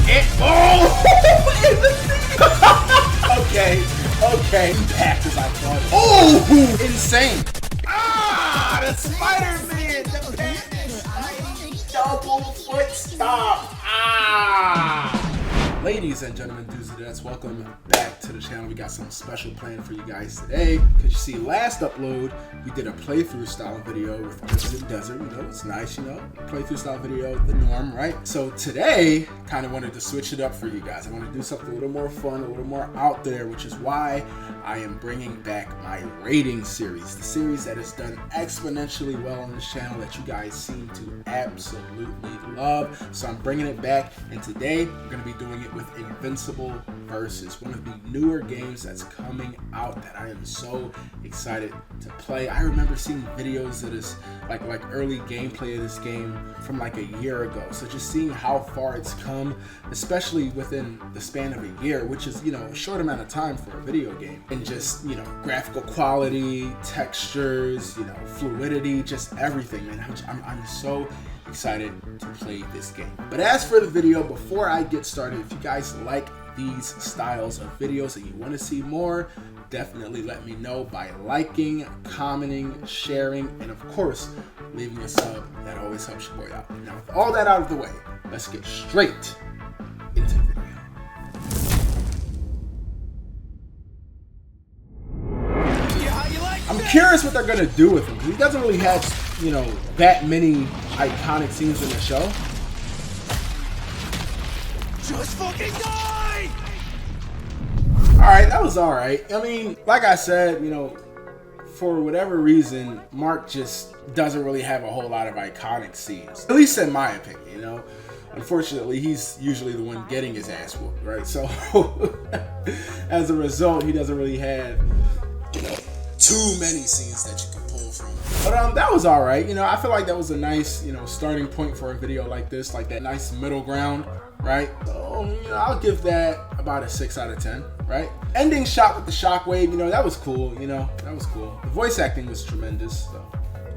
Oh! Okay. Impact as I thought. Oh! Insane. Ah! The Spider-Man! The bandit! Double foot stomp! Ah! Ladies and gentlemen, dudes and dudettes, welcome back to the channel. We got some special plan for you guys today. Cause you see, last upload we did a playthrough style video with Instant Desert. You know, it's nice, you know, playthrough style video, the norm, right? So today, kind of wanted to switch it up for you guys. I want to do something a little more fun, a little more out there, which is why I am bringing back my rating series, the series that has done exponentially well on this channel that you guys seem to absolutely love. So I'm bringing it back, and today we're going to be doing it with Invincible Versus, one of the newer games that's coming out that I am so excited to play. I remember seeing videos of this, like early gameplay of this game from like a year ago. So just seeing how far it's come, especially within the span of a year, which is, you know, a short amount of time for a video game, and just, you know, graphical quality, textures, you know, fluidity, just everything, man. I'm so excited to play this game. But as for the video, before I get started, if you guys like these styles of videos and you want to see more, definitely let me know by liking, commenting, sharing, and of course leaving a sub. That always helps your boy out. Now with all that out of the way, let's get straight into the video. I'm curious what they're gonna do with him, because he doesn't really have, you know, that many iconic scenes in the show. Just fucking die! Alright, that was alright. I mean, like I said, you know, for whatever reason, Mark just doesn't really have a whole lot of iconic scenes. At least in my opinion, you know. Unfortunately, he's usually the one getting his ass whooped, right? So, as a result, he doesn't really have, you know, too many scenes that you can pull from. But that was alright. You know, I feel like that was a nice, you know, starting point for a video like this, like that nice middle ground, right? So, you know, I'll give that about a 6 out of 10, right? Ending shot with the shockwave, you know, that was cool, you know, that was cool. The voice acting was tremendous, so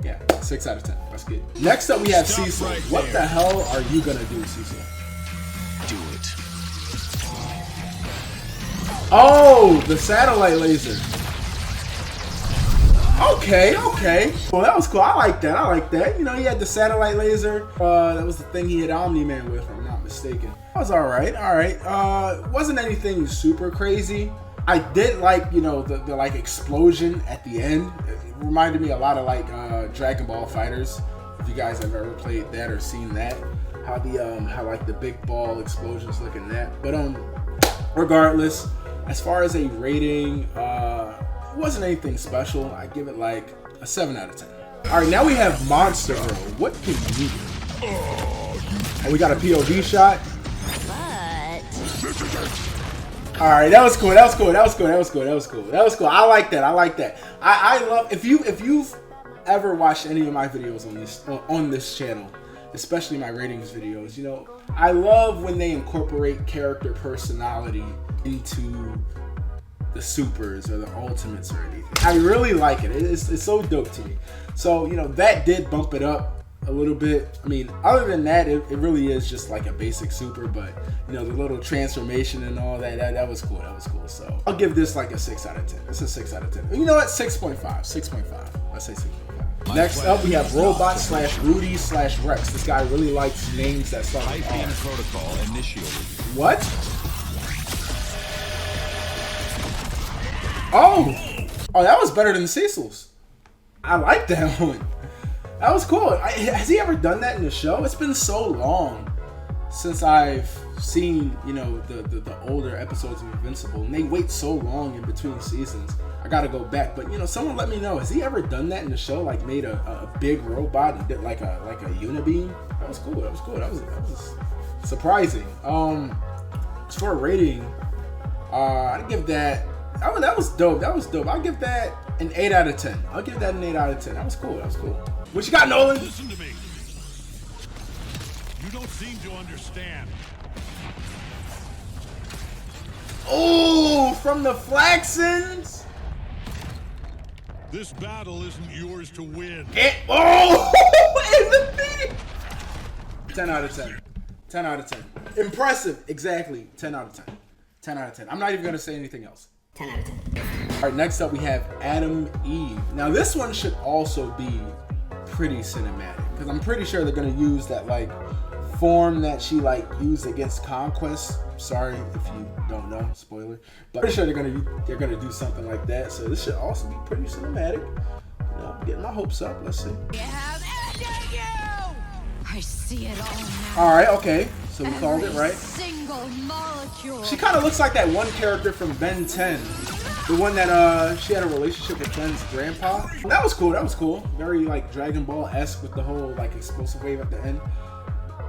yeah, 6 out of 10. That's good. Next up, we have Cecil. Right, what the hell are you gonna do, Cecil? Do it. Oh, the satellite laser. Okay. Well, that was cool. I like that. You know, he had the satellite laser. That was the thing he hit Omni-Man with, if I'm not mistaken. That was alright. Wasn't anything super crazy. I did like, you know, the like explosion at the end. It reminded me a lot of like Dragon Ball Fighters. If you guys have ever played that or seen that, how like the big ball explosions look in that. But regardless, as far as a rating, it wasn't anything special. I give it like a 7 out of 10. All right, now we have Monster Girl. What can you do? Oh, we got a POV shot. All right, that was cool. I like that. I love, if you've ever watched any of my videos on this channel, especially my ratings videos, you know, I love when they incorporate character personality into the supers or the ultimates or anything. I really like it. It's so dope to me. So, you know, that did bump it up a little bit. I mean, other than that, it really is just like a basic super, but you know, the little transformation and all that was cool. So I'll give this like a 6 out of 10. It's a 6 out of 10. You know what? 6.5. Let's say 6.5. Next up, we have Robot / Rudy / Rex. This guy really likes names that start with R. Protocol initiated. What? Oh, that was better than Cecil's. I like that one. That was cool. Has he ever done that in the show? It's been so long since I've seen, you know, the older episodes of Invincible, and they wait so long in between seasons. I gotta go back, but you know, someone let me know. Has he ever done that in the show? Like made a big robot and did like a unibeam? That was cool. That was surprising. As for a rating, I'd give that. That was dope. I'll give that an 8 out of 10. That was cool. What you got, Nolan? Listen to me. You don't seem to understand. Oh, from the Flaxons. This battle isn't yours to win. Oh, in the beat. 10 out of 10. Impressive. Exactly. 10 out of 10. 10 out of 10. I'm not even going to say anything else. 10 out of 10. All right, next up we have Adam Eve. Now this one should also be pretty cinematic because I'm pretty sure they're going to use that like form that she like used against Conquest. Sorry if you don't know, spoiler. But I'm pretty sure they're gonna do something like that. So this should also be pretty cinematic. You know, I'm getting my hopes up. Let's see. I see it all now. All right, okay. So we called it right. Single molecule. She kind of looks like that one character from Ben 10. The one that she had a relationship with Ben's grandpa. That was cool. That was cool. Very like Dragon Ball-esque with the whole like explosive wave at the end.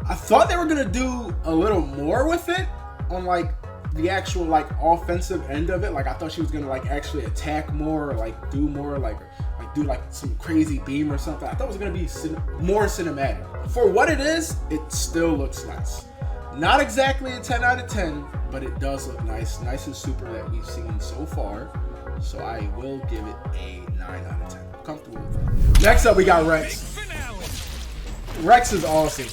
I thought they were gonna do a little more with it on like the actual like offensive end of it. Like I thought she was gonna like actually attack more, or like do more, like do like some crazy beam or something. I thought it was gonna be more cinematic. For what it is, it still looks nice. Not exactly a 10 out of 10, but it does look nice. Nice and super that we've seen so far. So I will give it a 9 out of 10. I'm comfortable with it. Next up, we got Rex. Rex is awesome.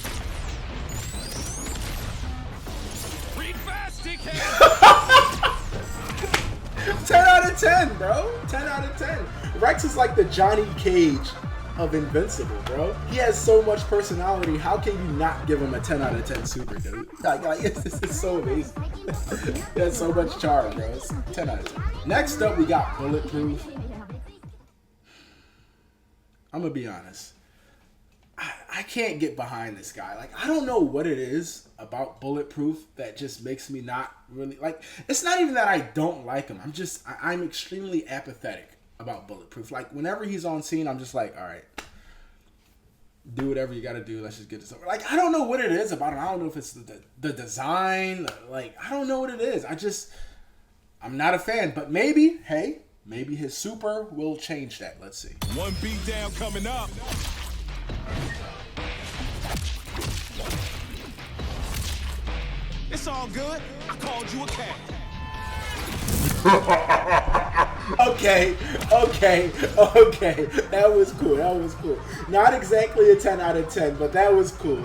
10 out of 10, bro. 10 out of 10. Rex is like the Johnny Cage of Invincible, bro. He has so much personality. How can you not give him a 10 out of 10 super, dude? Like it's so amazing. He has so much charm, bro. It's 10 out of 10. Next up, we got Bulletproof. I'm gonna be honest. I can't get behind this guy. Like, I don't know what it is about Bulletproof that just makes me not really like. It's not even that I don't like him. I'm extremely apathetic about Bulletproof. Like, whenever he's on scene, I'm just like, all right, do whatever you got to do. Let's just get this over. Like, I don't know what it is about him. I don't know if it's the design. Like, I don't know what it is. I'm not a fan. But maybe, hey, maybe his super will change that. Let's see. One beat down coming up. It's all good. I called you a cat. Okay. That was cool. Not exactly a 10 out of 10, but that was cool.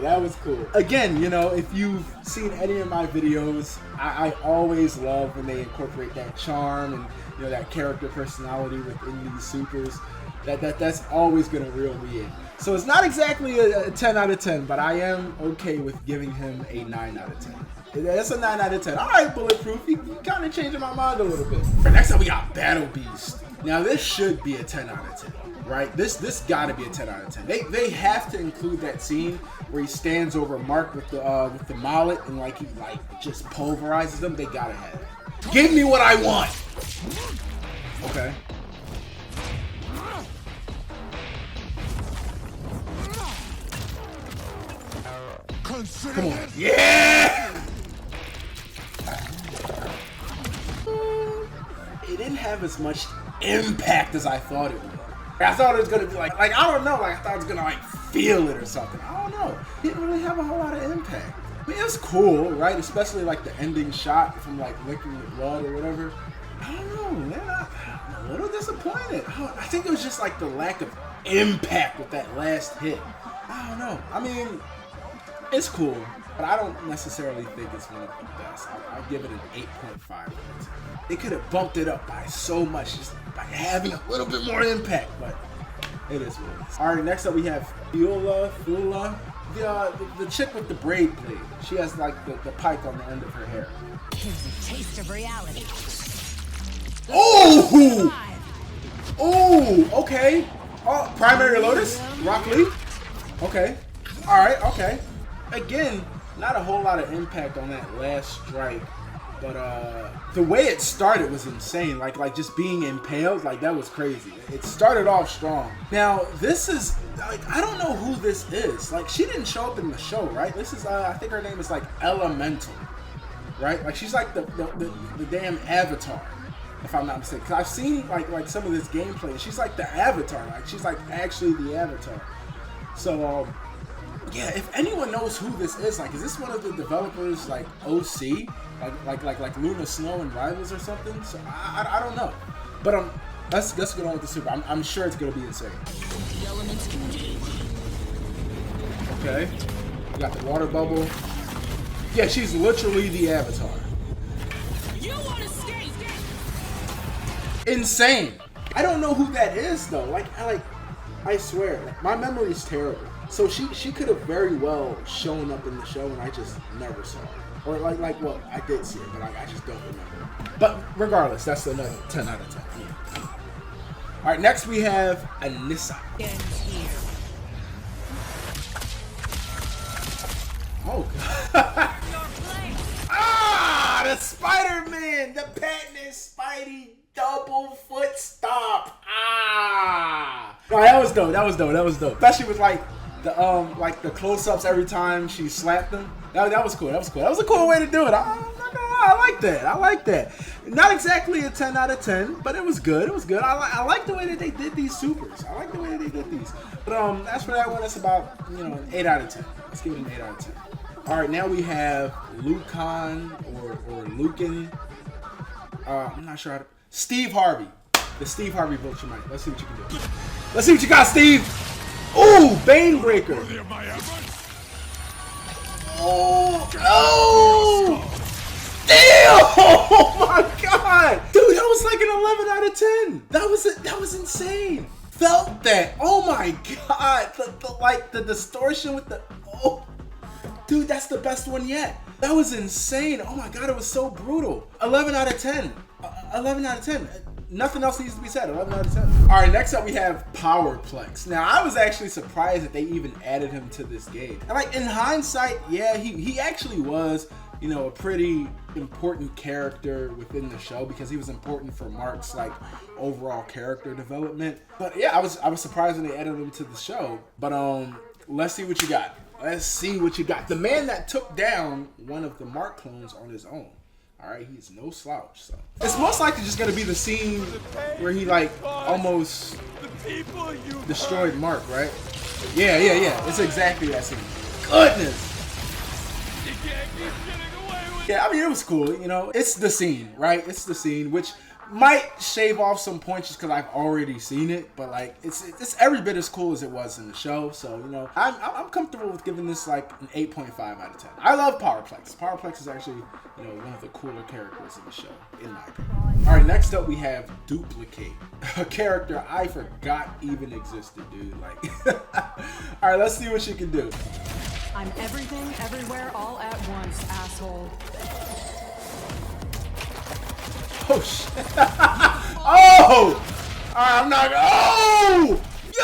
Again, you know, if you've seen any of my videos, I always love when they incorporate that charm and, you know, that character personality within these supers. That's always gonna reel me in. So it's not exactly a 10 out of 10, but I am okay with giving him a 9 out of 10. That's a 9 out of 10. All right, Bulletproof. You kind of changing my mind a little bit. Next up, we got Battle Beast. Now, this should be a 10 out of 10, right? This got to be a 10 out of 10. They have to include that scene where he stands over Mark with the mallet and like he like just pulverizes them. They gotta have it. Give me what I want. Okay. Come on. Yeah! It didn't have as much impact as I thought it would. I thought it was gonna be like I don't know, like I thought it was gonna like feel it or something. I don't know. It didn't really have a whole lot of impact. I mean, it was cool, right? Especially like the ending shot from like licking the blood or whatever. I don't know, man. I'm a little disappointed. I think it was just like the lack of impact with that last hit. I don't know. I mean, it's cool, but I don't necessarily think it's one of the best. I'll give it an 8.5. They could have bumped it up by so much just by having a little bit more impact, but it is what it is. All right, next up we have Fula, the chick with the braid blade. She has like the pike on the end of her hair. Here's a taste of reality. Oh! Oh, okay. Oh, Primary Lotus, Rock Lee. Okay. All right, okay. Again, not a whole lot of impact on that last strike, but the way it started was insane. Like just being impaled, like that was crazy. It started off strong. Now this is like I don't know who this is. Like she didn't show up in the show, right? This is I think her name is like Elemental, right? Like she's like the damn Avatar, if I'm not mistaken. 'Cause I've seen like some of this gameplay, and she's like the Avatar. Like she's like actually the Avatar. So. Yeah, if anyone knows who this is, like, is this one of the developers, like OC, like Luna Snow and Rivals or something? So I don't know, but let's get on with the super. I'm sure it's gonna be insane. Okay, we got the water bubble. Yeah, she's literally the Avatar. You want to skate? Insane. I don't know who that is though. I swear, my memory's terrible. So she could have very well shown up in the show and I just never saw her. Or well, I did see her, but I just don't remember. But regardless, that's another 10 out of 10. Yeah. All right, next we have Anissa. Ends here. Oh God. Ah, the Spider-Man, the patented Spidey double foot stomp. Ah. No, that was dope. That was dope. Especially with the close-ups every time she slapped them. That was cool. That was a cool way to do it. I'm not gonna lie, I like that. Not exactly a 10 out of 10, but it was good. I like the way that they did these supers. I like the way that they did these. But as for that one, it's about an 8 out of 10. Let's give it an 8 out of 10. All right, now we have Lucan or Lucan. I'm not sure how to. Steve Harvey. The Steve Harvey Vulture Knight. Let's see what you can do. Let's see what you got, Steve. Ooh, Banebreaker. Oh, damn! Oh my God, dude, that was like an 11 out of 10. That was insane. Felt that? Oh my God, the distortion with the dude, that's the best one yet. That was insane. Oh my God, it was so brutal. 11 out of 10. 11 out of 10. Nothing else needs to be said. 11 out of 10. All right, next up we have Powerplex. Now, I was actually surprised that they even added him to this game. And in hindsight, yeah, he actually was, a pretty important character within the show because he was important for Mark's overall character development. But yeah, I was surprised when they added him to the show. But let's see what you got. Let's see what you got. The man that took down one of the Mark clones on his own. All right, he's no slouch. So it's most likely just gonna be the scene where he almost destroyed Mark, right? Yeah. It's exactly that scene. Goodness. Yeah, I mean it was cool. It's the scene, right? It's the scene, which might shave off some points just because I've already seen it, but it's every bit as cool as it was in the show. So I'm comfortable with giving this an 8.5 out of 10. I love Powerplex. Powerplex is actually one of the cooler characters in the show, in my opinion. All right, next up we have Duplicate, a character I forgot even existed, dude. All right, let's see what she can do. I'm everything, everywhere, all at once, asshole. Oh shit! Oh! I'm not. Oh! Yo!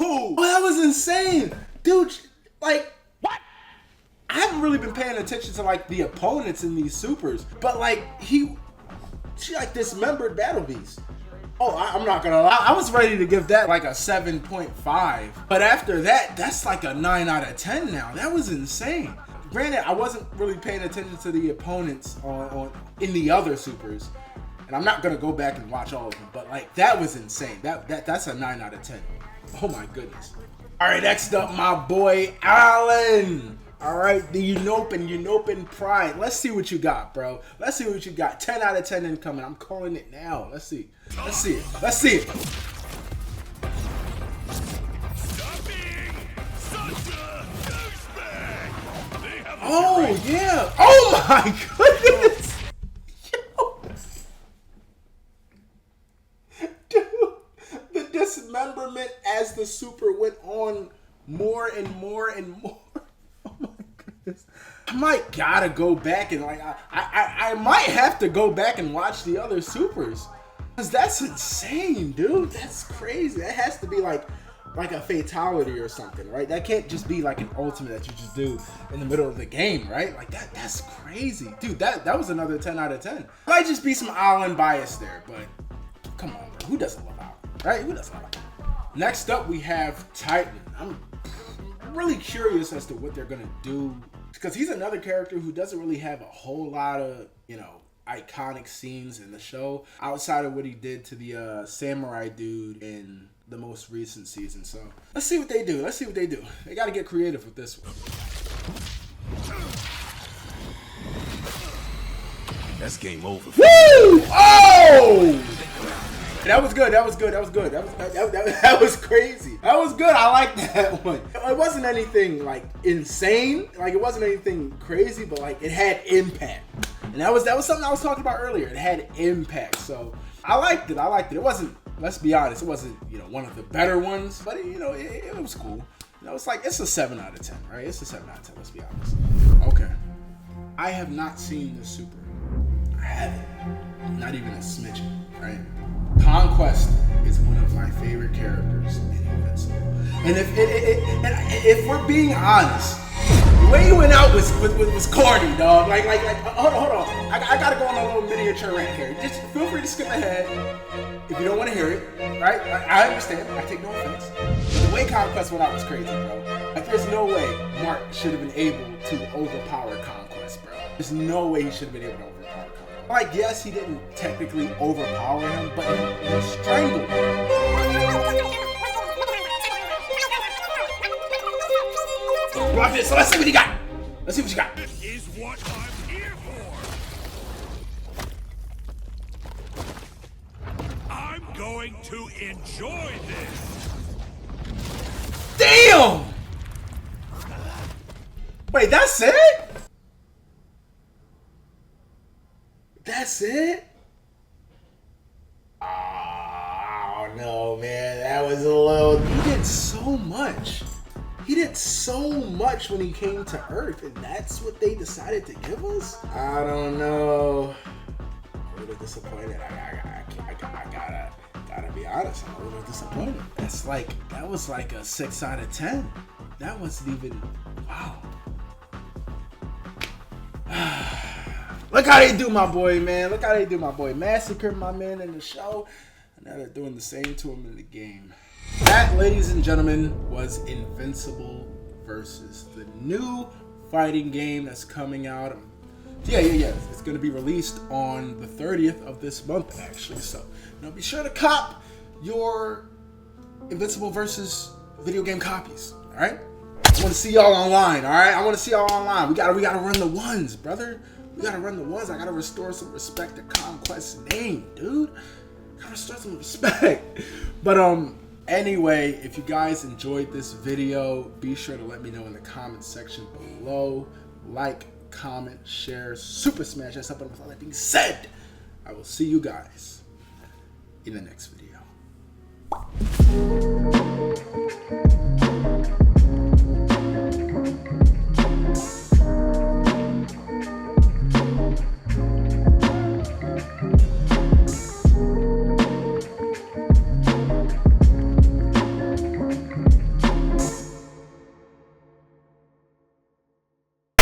Oh, that was insane, dude. What? I haven't really been paying attention to the opponents in these supers, but she dismembered Battle Beast. Oh, I'm not gonna lie. I was ready to give that a 7.5, but after that, that's a 9 out of 10 now. That was insane. Granted, I wasn't really paying attention to the opponents in the other supers. And I'm not gonna go back and watch all of them, but that was insane. That's a 9 out of 10. Oh my goodness. All right, next up, my boy Alan. All right, the Unopan Pride. Let's see what you got, bro. Let's see what you got. 10 out of 10 incoming. I'm calling it now. Let's see. Let's see it. Let's see it. Oh yeah. Oh my goodness. Dismemberment as the super went on more and more and more. Oh my goodness. I might gotta go back and I might have to go back and watch the other supers. Cause that's insane, dude. That's crazy. That has to be like a fatality or something, right? That can't just be an ultimate that you just do in the middle of the game, right? That's crazy. Dude, that was another 10 out of 10. Might just be some Alan bias there, but come on, bro. Who doesn't love Alan? Right? Who doesn't like it? Next up, we have Titan. I'm really curious as to what they're gonna do because he's another character who doesn't really have a whole lot of iconic scenes in the show outside of what he did to the samurai dude in the most recent season. So let's see what they do. They got to get creative with this one. That's game over. Woo! Oh! That was good. That was good. That was good. That was crazy. That was good. I like that one. It wasn't anything like insane. Like it wasn't anything crazy, but like it had impact. And that was something I was talking about earlier. It had impact. So I liked it. It wasn't, let's be honest, it wasn't, one of the better ones, but it was cool. It's a 7 out of 10, right? It's a 7 out of 10, let's be honest. Okay. I have not seen this Super. I haven't. Not even a smidgen, right? Conquest is one of my favorite characters in Invincible. And if we're being honest, the way you went out was corny, dog. Like, hold on. I gotta go on a little miniature rant here. Just feel free to skip ahead if you don't want to hear it, right? I understand. I take no offense. But the way Conquest went out was crazy, bro. Like, there's no way Mark should have been able to overpower Conquest, bro. There's no way he should have been able to overpower Conquest. Like, yes, he didn't technically overpower him, but he strangled him. Watch this. So let's see what you got. Let's see what you got. This is what I'm here for. I'm going to enjoy this. Damn! Wait, that's it? That's it? Oh, no, man. That was a little... He did so much. He did so much when he came to Earth, and that's what they decided to give us? I don't know. I'm a little disappointed. I gotta be honest. I'm a little disappointed. That was like a 6 out of 10. That wasn't even... Wow. Look how they do my boy, man. Look how they do my boy. Massacred my man in the show, and now they're doing the same to him in the game. That, ladies and gentlemen, was Invincible versus, the new fighting game that's coming out. Yeah. It's going to be released on the 30th of this month, actually. So, be sure to cop your Invincible versus video game copies. All right. I want to see y'all online. All right. I want to see y'all online. We gotta run the ones, brother. We gotta run the ones. I gotta restore some respect to Conquest's name, dude. Gotta restore some respect. But anyway, if you guys enjoyed this video, be sure to let me know in the comment section below. Like, comment, share, super smash that up. And with all that being said, I will see you guys in the next video.